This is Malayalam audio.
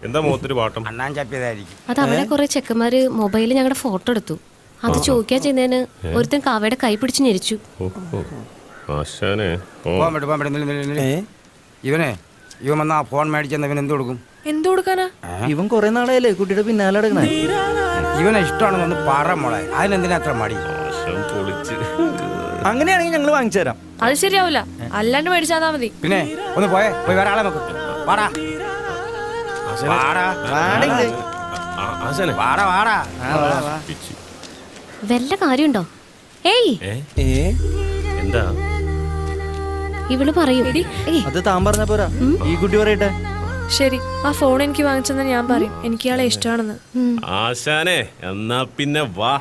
എന്താ മുഖത്തൊരു പാട്ടം? അണ്ണാൻ ചപ്പിയതായിരിക്കും. അത് അവിടെ കുറെ ചെക്കന്മാര് മൊബൈലിൽ ഞങ്ങളുടെ ഫോട്ടോ എടുത്തു. അത് ചോദിക്കാൻ ചെയ്യുന്നതിന് ഒരുത്തൻ കാവയുടെ കൈ പിടിച്ച് ഞെരിച്ചു. ഇവൻ വന്നാ ഫോൺ മേടിച്ചെന്ന് ഇവൻ എന്ത് കൊടുക്കും? എന്ത് കൊടുക്കാനാ? ഇവൻ കുറെ നാളായല്ലേ കുട്ടിയുടെ പിന്നാലെ നടക്കണേ. ഇവനെ ഇഷ്ടമാണെന്ന് പറ മോളെ, അതിനെന്തിനാ അത്ര മടി? അങ്ങനെയാണെങ്കിൽ ഞങ്ങൾ വാങ്ങിച്ചു തരാം. അത് ശരിയാവില്ല, അല്ലാണ്ട് മേടിച്ചാൽ മതി. പിന്നെ ഒന്ന് പോയി വേറെ ആളെ നോക്ക്. വാടാ വാടാ വാടാ. വല്ല കാര്യമുണ്ടോ? ഏയ് എന്താ ഇവള് പറയൂ. അത് താൻ പറഞ്ഞ പോരാ, ഈ കുട്ടി പറയട്ടെ. ശരി, ആ ഫോൺ എനിക്ക് വാങ്ങിച്ചെന്ന് ഞാൻ പറയും. എനിക്ക് ഇയാളെ ഇഷ്ടമാണെന്ന്. ആശാനെ എന്നാ പിന്നെ വാ.